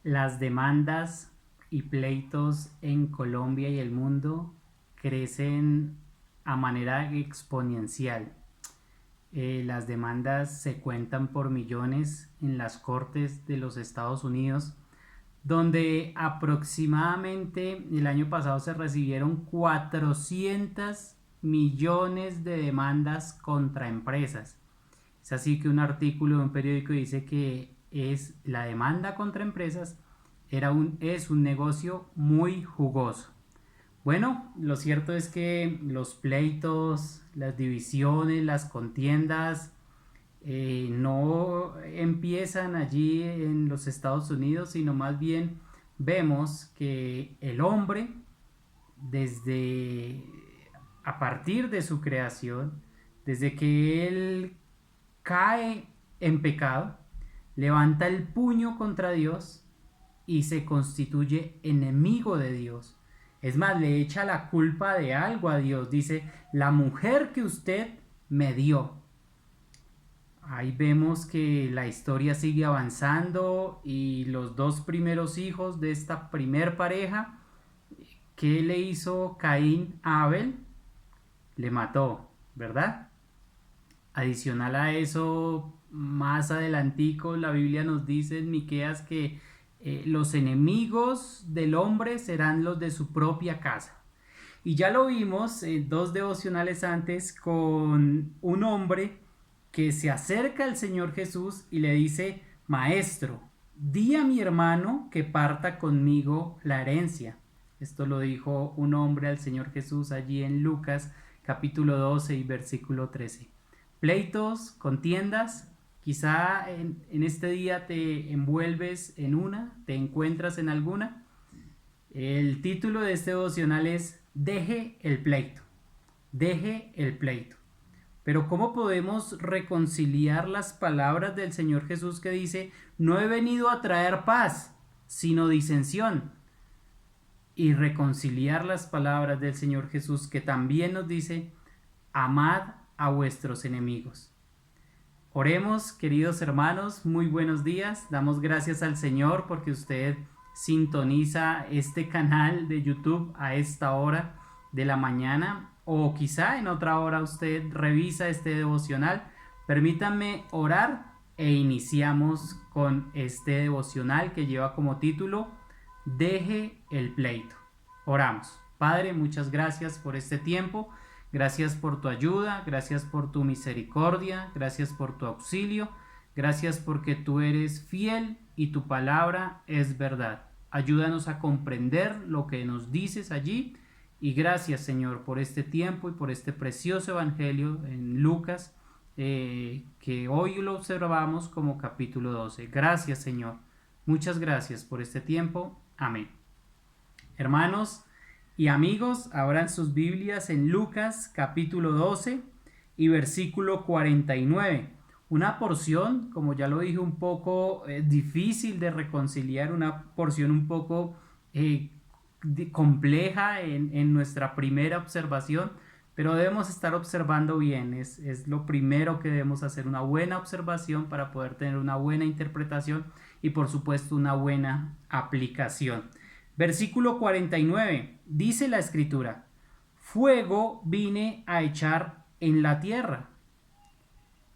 Las demandas y pleitos en Colombia y el mundo crecen a manera exponencial. Las demandas se cuentan por millones en las cortes de los Estados Unidos, donde aproximadamente el año pasado se recibieron 400 millones de demandas contra empresas. Es así que un artículo de un periódico dice que la demanda contra empresas es un negocio muy jugoso. Bueno, lo cierto es que los pleitos, las divisiones, las contiendas no empiezan allí en los Estados Unidos, sino más bien vemos que el hombre, desde a partir de su creación, desde que él cae en pecado, levanta el puño contra Dios y se constituye enemigo de Dios. Es más, le echa la culpa de algo a Dios. Dice, la mujer que usted me dio. Ahí vemos que la historia sigue avanzando y los dos primeros hijos de esta primer pareja, ¿qué le hizo Caín a Abel? Le mató, ¿verdad? Adicional a eso, más adelantico, la Biblia nos dice en Miqueas que los enemigos del hombre serán los de su propia casa. Y ya lo vimos dos devocionales antes con un hombre que se acerca al Señor Jesús y le dice, Maestro, di a mi hermano que parta conmigo la herencia. Esto lo dijo un hombre al Señor Jesús allí en Lucas capítulo 12 y versículo 13. Pleitos, contiendas, quizá en este día te envuelves en una, te encuentras en alguna. El título de este devocional es Deje el pleito, deje el pleito. Pero ¿cómo podemos reconciliar las palabras del Señor Jesús que dice, no he venido a traer paz, sino disensión? Y reconciliar las palabras del Señor Jesús que también nos dice, amad a vuestros enemigos. Oremos, queridos hermanos, muy buenos días. Damos gracias al Señor porque usted sintoniza este canal de YouTube a esta hora de la mañana o quizá en otra hora usted revisa este devocional. Permítanme orar e iniciamos con este devocional que lleva como título Deje el pleito. Oramos. Padre, muchas gracias por este tiempo. Gracias por tu ayuda, gracias por tu misericordia, gracias por tu auxilio, gracias porque tú eres fiel y tu palabra es verdad. Ayúdanos a comprender lo que nos dices allí y gracias, Señor, por este tiempo y por este precioso evangelio en Lucas que hoy lo observamos como capítulo 12. Gracias, Señor. Muchas gracias por este tiempo. Amén. Hermanos y amigos, abran sus Biblias en Lucas capítulo 12 y versículo 49. Una porción, como ya lo dije, un poco difícil de reconciliar, una porción un poco compleja en nuestra primera observación, pero debemos estar observando bien, es lo primero que debemos hacer, una buena observación para poder tener una buena interpretación y por supuesto una buena aplicación. Versículo 49, dice la escritura, fuego vine a echar en la tierra.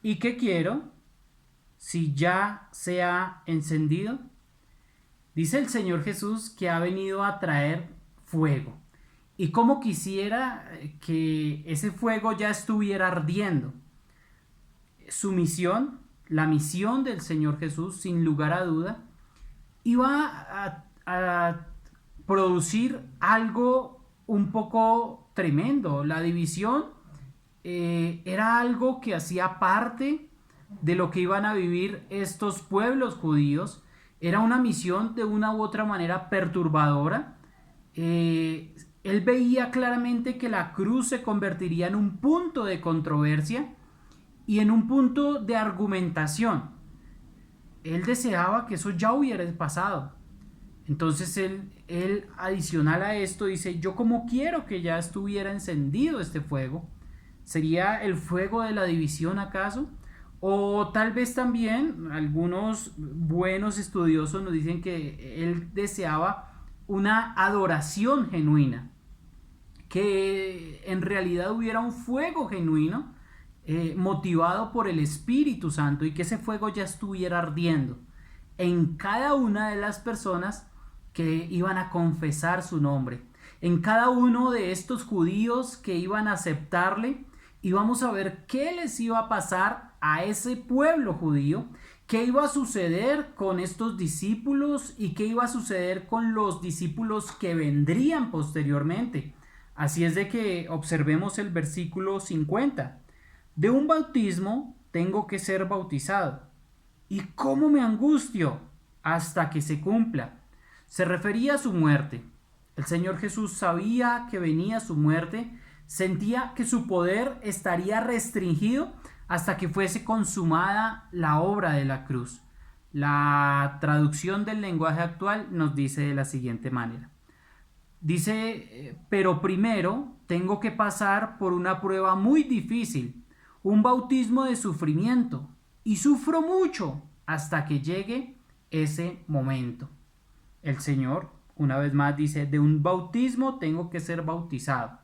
¿Y qué quiero? Si ya se ha encendido. Dice el Señor Jesús que ha venido a traer fuego. Y cómo quisiera que ese fuego ya estuviera ardiendo. Su misión, la misión del Señor Jesús, sin lugar a duda, iba a producir algo un poco tremendo. La división era algo que hacía parte de lo que iban a vivir estos pueblos judíos. Era una misión de una u otra manera perturbadora. Él veía claramente que la cruz se convertiría en un punto de controversia y en un punto de argumentación. Él deseaba que eso ya hubiera pasado. Entonces él adicional a esto dice, yo como quiero que ya estuviera encendido este fuego. ¿Sería el fuego de la división acaso? O tal vez también algunos buenos estudiosos nos dicen que él deseaba una adoración genuina, que en realidad hubiera un fuego genuino motivado por el Espíritu Santo y que ese fuego ya estuviera ardiendo en cada una de las personas que iban a confesar su nombre, en cada uno de estos judíos que iban a aceptarle, y vamos a ver qué les iba a pasar a ese pueblo judío, qué iba a suceder con estos discípulos y qué iba a suceder con los discípulos que vendrían posteriormente. Así es de que observemos el versículo 50. De un bautismo tengo que ser bautizado. ¿Y cómo me angustio hasta que se cumpla? Se refería a su muerte. El Señor Jesús sabía que venía su muerte, sentía que su poder estaría restringido hasta que fuese consumada la obra de la cruz. La traducción del lenguaje actual nos dice de la siguiente manera. Dice, pero primero tengo que pasar por una prueba muy difícil, un bautismo de sufrimiento, y sufro mucho hasta que llegue ese momento. El Señor, una vez más, dice, de un bautismo tengo que ser bautizado.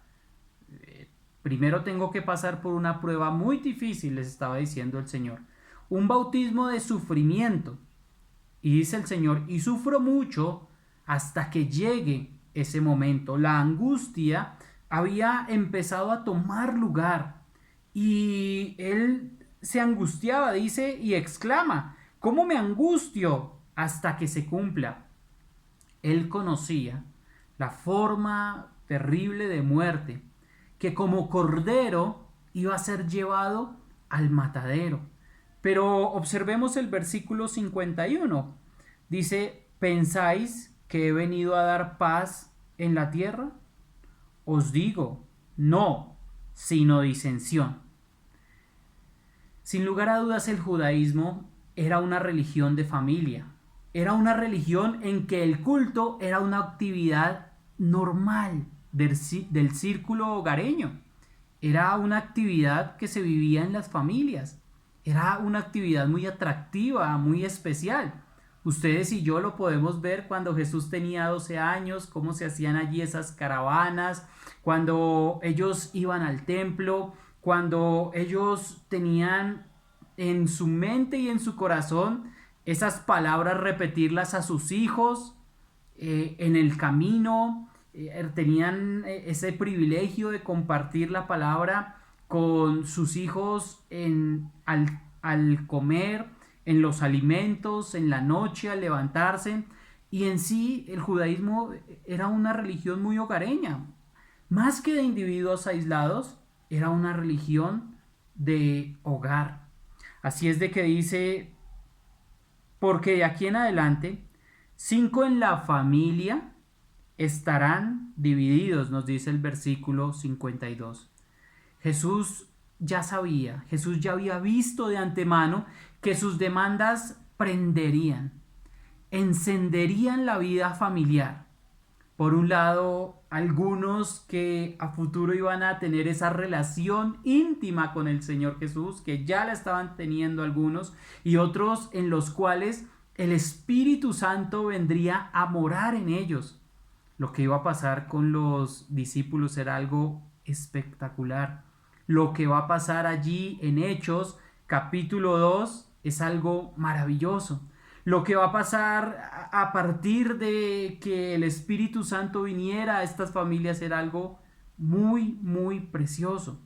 Primero tengo que pasar por una prueba muy difícil, les estaba diciendo el Señor. Un bautismo de sufrimiento. Y dice el Señor, y sufro mucho hasta que llegue ese momento. La angustia había empezado a tomar lugar. Y él se angustiaba, dice, y exclama, ¿cómo me angustio hasta que se cumpla? Él conocía la forma terrible de muerte, que como cordero iba a ser llevado al matadero. Pero observemos el versículo 51. Dice, ¿pensáis que he venido a dar paz en la tierra? Os digo, no, sino disensión. Sin lugar a dudas, el judaísmo era una religión de familia. Era una religión en que el culto era una actividad normal del círculo hogareño. Era una actividad que se vivía en las familias. Era una actividad muy atractiva, muy especial. Ustedes y yo lo podemos ver cuando Jesús tenía 12 años, cómo se hacían allí esas caravanas, cuando ellos iban al templo, cuando ellos tenían en su mente y en su corazón esas palabras, repetirlas a sus hijos en el camino. Tenían ese privilegio de compartir la palabra con sus hijos al comer, en los alimentos, en la noche, al levantarse. Y en sí el judaísmo era una religión muy hogareña. Más que de individuos aislados, era una religión de hogar. Así es de que dice, porque de aquí en adelante, 5 en la familia estarán divididos, nos dice el versículo 52. Jesús ya sabía, Jesús ya había visto de antemano que sus demandas prenderían, encenderían la vida familiar. Por un lado, algunos que a futuro iban a tener esa relación íntima con el Señor Jesús, que ya la estaban teniendo algunos, y otros en los cuales el Espíritu Santo vendría a morar en ellos. Lo que iba a pasar con los discípulos era algo espectacular. Lo que va a pasar allí en Hechos, capítulo 2, es algo maravilloso. Lo que va a pasar a partir de que el Espíritu Santo viniera a estas familias era algo muy, muy precioso.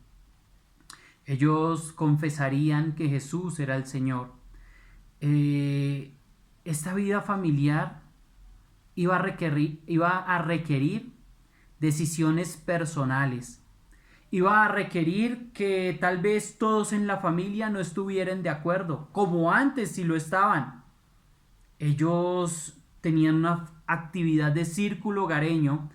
Ellos confesarían que Jesús era el Señor. Esta vida familiar iba a requerir decisiones personales. Iba a requerir que tal vez todos en la familia no estuvieran de acuerdo, como antes sí lo estaban. Ellos tenían una actividad de círculo hogareño,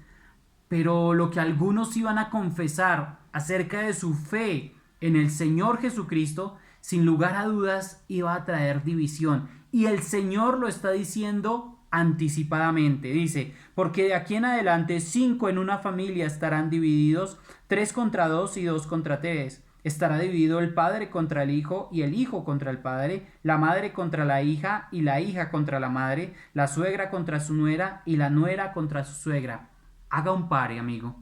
pero lo que algunos iban a confesar acerca de su fe en el Señor Jesucristo, sin lugar a dudas, iba a traer división. Y el Señor lo está diciendo anticipadamente. Dice, porque de aquí en adelante 5 en una familia estarán divididos, 3 contra 2 y 2 contra 3. Estará dividido el padre contra el hijo y el hijo contra el padre, la madre contra la hija y la hija contra la madre, la suegra contra su nuera y la nuera contra su suegra. Haga un pare, amigo.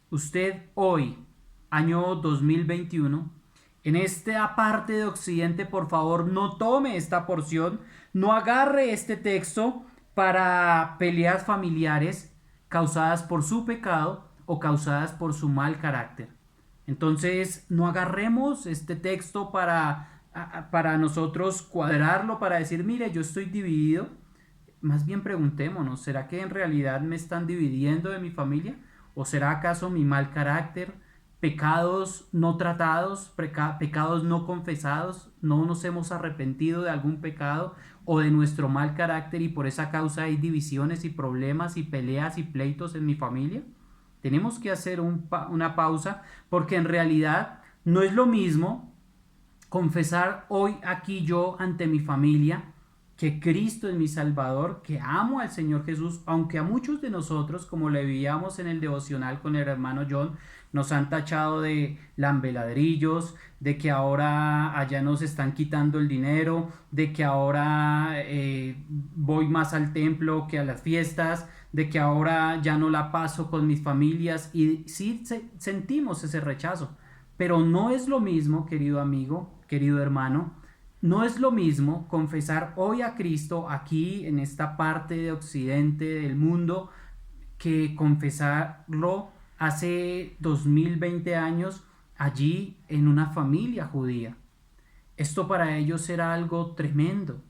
Usted hoy, año 2021, en esta parte de Occidente, por favor, no tome esta porción, no agarre este texto para peleas familiares causadas por su pecado o causadas por su mal carácter. Entonces, no agarremos este texto para nosotros cuadrarlo, para decir, mire, yo estoy dividido. Más bien preguntémonos, ¿será que en realidad me están dividiendo de mi familia? ¿O será acaso mi mal carácter, pecados no tratados, pecados no confesados? ¿No nos hemos arrepentido de algún pecado o de nuestro mal carácter y por esa causa hay divisiones y problemas y peleas y pleitos en mi familia? Tenemos que hacer una pausa porque en realidad no es lo mismo confesar hoy aquí yo ante mi familia que Cristo es mi Salvador, que amo al Señor Jesús, aunque a muchos de nosotros, como le veíamos en el devocional con el hermano John, nos han tachado de lambeladrillos, de que ahora allá nos están quitando el dinero, de que ahora voy más al templo que a las fiestas, de que ahora ya no la paso con mis familias, y sí sentimos ese rechazo, pero no es lo mismo, querido amigo, querido hermano, no es lo mismo confesar hoy a Cristo aquí en esta parte de Occidente del mundo que confesarlo hace 2020 años allí en una familia judía. Esto para ellos era algo tremendo.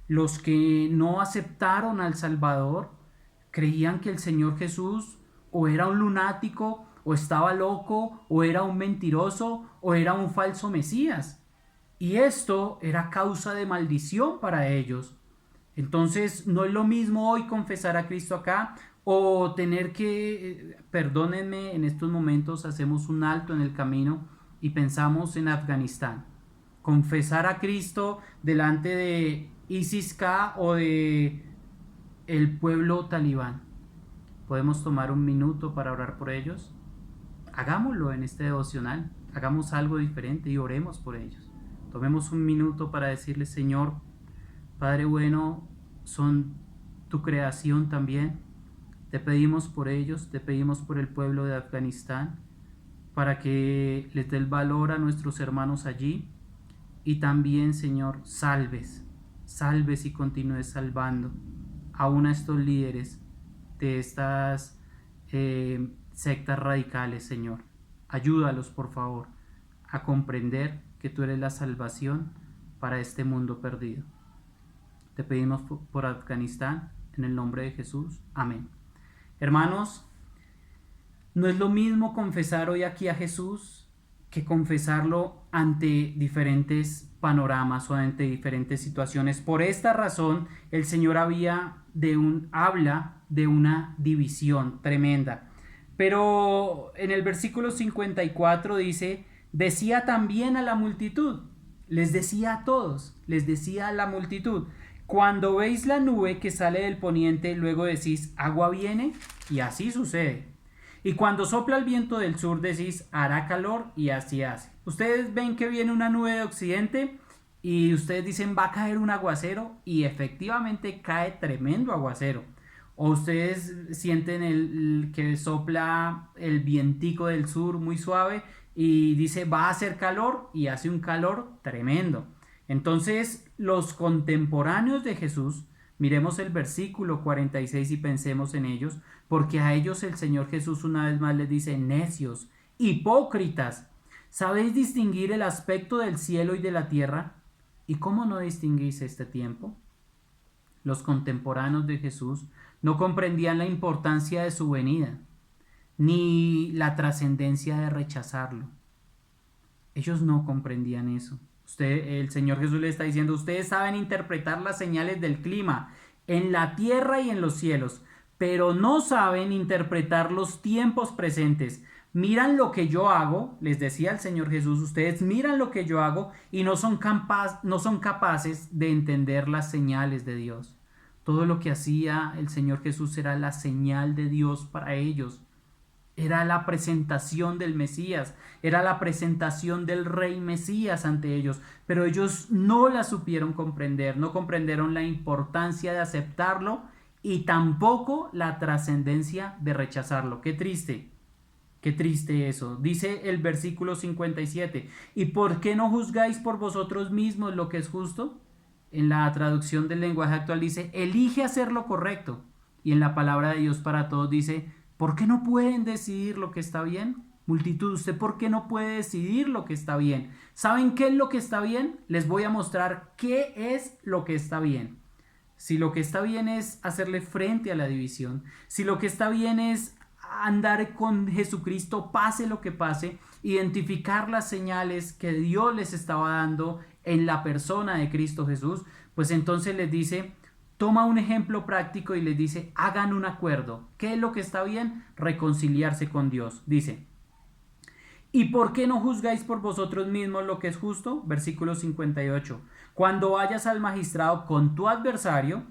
Los que no aceptaron al Salvador creían que el Señor Jesús o era un lunático, o estaba loco, o era un mentiroso, o era un falso Mesías. Y esto era causa de maldición para ellos. Entonces no es lo mismo hoy confesar a Cristo acá o tener que, perdónenme, en estos momentos hacemos un alto en el camino y pensamos en Afganistán. Confesar a Cristo delante de ISIS-K o de el pueblo talibán. ¿Podemos tomar un minuto para orar por ellos? Hagámoslo en este devocional. Hagamos algo diferente y oremos por ellos. Tomemos un minuto para decirle, Señor, Padre bueno, son tu creación también. Te pedimos por ellos, te pedimos por el pueblo de Afganistán, para que les dé el valor a nuestros hermanos allí. Y también, Señor, salves y continúes salvando aún a estos líderes de estas sectas radicales, Señor. Ayúdalos, por favor, a comprender que tú eres la salvación para este mundo perdido. Te pedimos por Afganistán, en el nombre de Jesús. Amén. Hermanos, no es lo mismo confesar hoy aquí a Jesús que confesarlo ante diferentes panoramas o ante diferentes situaciones. Por esta razón, el Señor habla de una división tremenda. Pero en el versículo 54 dice, decía también a la multitud, les decía a todos, les decía a la multitud, cuando veis la nube que sale del poniente, luego decís, agua viene, y así sucede. Y cuando sopla el viento del sur, decís, hará calor, y así hace. Ustedes ven que viene una nube de occidente, y ustedes dicen, va a caer un aguacero, y efectivamente cae tremendo aguacero. O ustedes sienten el que sopla el vientico del sur muy suave, y dice, va a hacer calor, y hace un calor tremendo. Entonces, los contemporáneos de Jesús, miremos el versículo 46 y pensemos en ellos, porque a ellos el Señor Jesús una vez más les dice, necios, hipócritas, ¿sabéis distinguir el aspecto del cielo y de la tierra? ¿Y cómo no distinguís este tiempo? Los contemporáneos de Jesús no comprendían la importancia de su venida, ni la trascendencia de rechazarlo. Ellos no comprendían eso. El Señor Jesús le está diciendo, ustedes saben interpretar las señales del clima en la tierra y en los cielos, pero no saben interpretar los tiempos presentes. Miran lo que yo hago, les decía el Señor Jesús, ustedes miran lo que yo hago y no son capaces de entender las señales de Dios. Todo lo que hacía el Señor Jesús era la señal de Dios para ellos. Era la presentación del Mesías, era la presentación del Rey Mesías ante ellos, pero ellos no la supieron comprender, no comprendieron la importancia de aceptarlo y tampoco la trascendencia de rechazarlo. Qué triste eso. Dice el versículo 57, ¿y por qué no juzgáis por vosotros mismos lo que es justo? En la traducción del lenguaje actual dice, elige hacer lo correcto. Y en la palabra de Dios para todos dice, ¿por qué no pueden decidir lo que está bien? Multitud, ¿usted por qué no puede decidir lo que está bien? ¿Saben qué es lo que está bien? Les voy a mostrar qué es lo que está bien. Si lo que está bien es hacerle frente a la división, si lo que está bien es andar con Jesucristo, pase lo que pase, identificar las señales que Dios les estaba dando en la persona de Cristo Jesús, pues entonces les dice, toma un ejemplo práctico y les dice, hagan un acuerdo. ¿Qué es lo que está bien? Reconciliarse con Dios. Dice, ¿y por qué no juzgáis por vosotros mismos lo que es justo? Versículo 58. Cuando vayas al magistrado con tu adversario,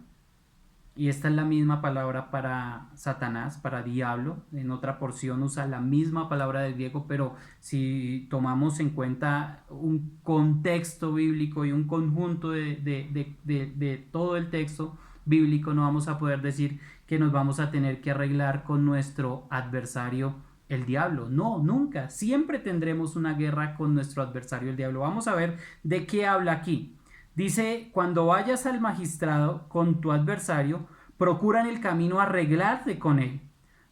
y esta es la misma palabra para Satanás, para diablo, en otra porción usa la misma palabra del griego, pero si tomamos en cuenta un contexto bíblico y un conjunto de todo el texto bíblico, no vamos a poder decir que nos vamos a tener que arreglar con nuestro adversario el diablo. No, nunca. Siempre tendremos una guerra con nuestro adversario el diablo. Vamos a ver de qué habla aquí. Dice, cuando vayas al magistrado con tu adversario, procura en el camino arreglarte con él.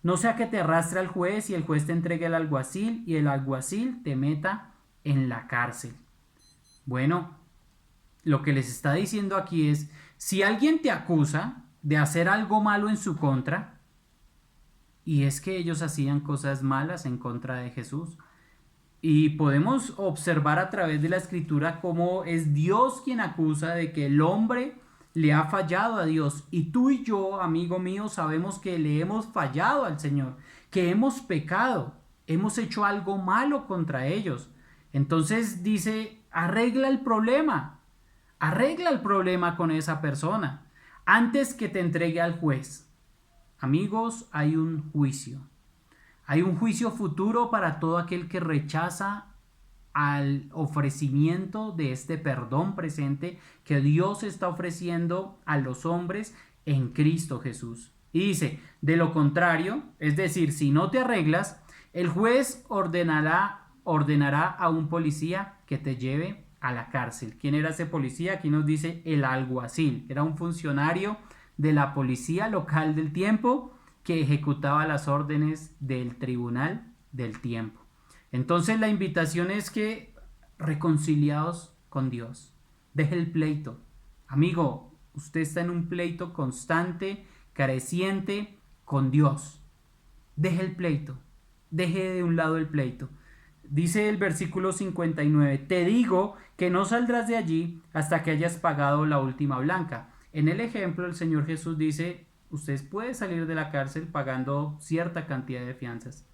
No sea que te arrastre al juez y el juez te entregue al alguacil y el alguacil te meta en la cárcel. Bueno, lo que les está diciendo aquí es, si alguien te acusa de hacer algo malo en su contra, y es que ellos hacían cosas malas en contra de Jesús, y podemos observar a través de la escritura cómo es Dios quien acusa de que el hombre le ha fallado a Dios. Y tú y yo, amigo mío, sabemos que le hemos fallado al Señor, que hemos pecado, hemos hecho algo malo contra ellos. Entonces dice, arregla el problema con esa persona antes que te entregue al juez. Amigos, hay un juicio. Hay un juicio futuro para todo aquel que rechaza al ofrecimiento de este perdón presente que Dios está ofreciendo a los hombres en Cristo Jesús. Y dice, de lo contrario, es decir, si no te arreglas, el juez ordenará a un policía que te lleve a la cárcel. ¿Quién era ese policía? Aquí nos dice el alguacil. Era un funcionario de la policía local del tiempo que ejecutaba las órdenes del tribunal del tiempo. Entonces la invitación es que reconciliados con Dios. Deje el pleito. Amigo, usted está en un pleito constante, careciente con Dios. Deje el pleito. Deje de un lado el pleito. Dice el versículo 59, te digo que no saldrás de allí hasta que hayas pagado la última blanca. En el ejemplo, el Señor Jesús dice, usted puede salir de la cárcel pagando cierta cantidad de fianzas,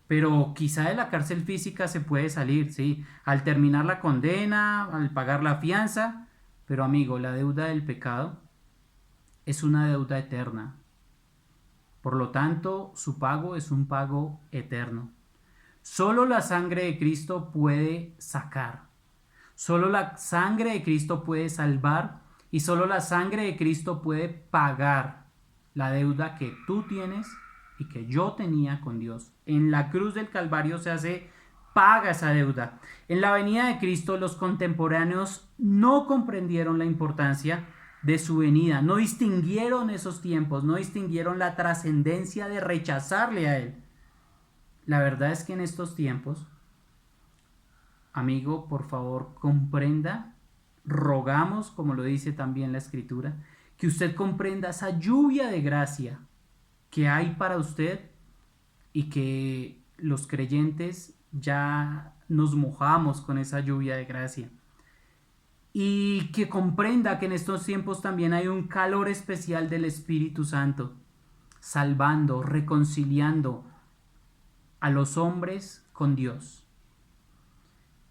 pero quizá de la cárcel física se puede salir, sí, al terminar la condena, al pagar la fianza, pero amigo, la deuda del pecado es una deuda eterna. Por lo tanto, su pago es un pago eterno. Solo la sangre de Cristo puede sacar. Solo la sangre de Cristo puede salvar y solo la sangre de Cristo puede pagar la deuda que tú tienes y que yo tenía con Dios. En la cruz del Calvario paga esa deuda. En la venida de Cristo, los contemporáneos no comprendieron la importancia de su venida, no distinguieron esos tiempos, no distinguieron la trascendencia de rechazarle a Él. La verdad es que en estos tiempos, amigo, por favor, comprenda, rogamos, como lo dice también la Escritura, que usted comprenda esa lluvia de gracia que hay para usted y que los creyentes ya nos mojamos con esa lluvia de gracia. Y que comprenda que en estos tiempos también hay un calor especial del Espíritu Santo, salvando, reconciliando a los hombres con Dios.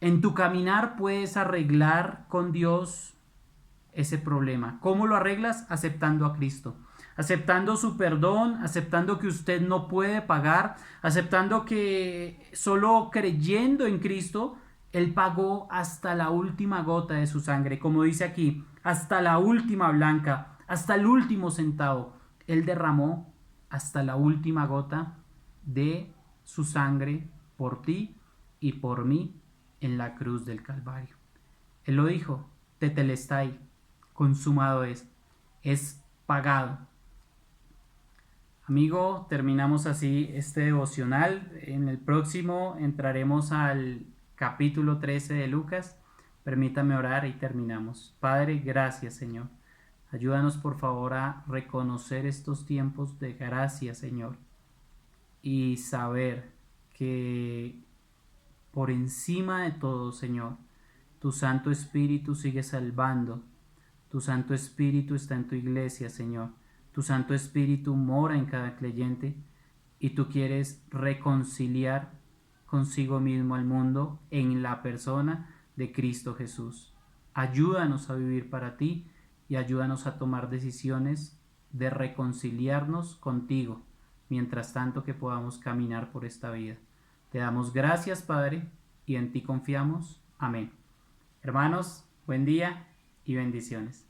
En tu caminar puedes arreglar con Dios ese problema. ¿Cómo lo arreglas? Aceptando a Cristo. aceptando su perdón, aceptando que usted no puede pagar, aceptando que solo creyendo en Cristo, Él pagó hasta la última gota de su sangre, como dice aquí, hasta la última blanca, hasta el último centavo. Él derramó hasta la última gota de su sangre por ti y por mí en la cruz del Calvario. Él lo dijo, tetelestai, consumado es pagado. Amigo, terminamos así este devocional. En el próximo entraremos al capítulo 13 de Lucas. Permítame orar y terminamos. Padre, gracias, Señor. Ayúdanos por favor a reconocer estos tiempos de gracia, Señor, y saber que por encima de todo, Señor, tu Santo Espíritu sigue salvando. Tu Santo Espíritu está en tu iglesia, Señor. Tu Santo Espíritu mora en cada creyente y tú quieres reconciliar consigo mismo al mundo en la persona de Cristo Jesús. Ayúdanos a vivir para ti y ayúdanos a tomar decisiones de reconciliarnos contigo, mientras tanto que podamos caminar por esta vida. Te damos gracias, Padre, y en ti confiamos. Amén. Hermanos, buen día y bendiciones.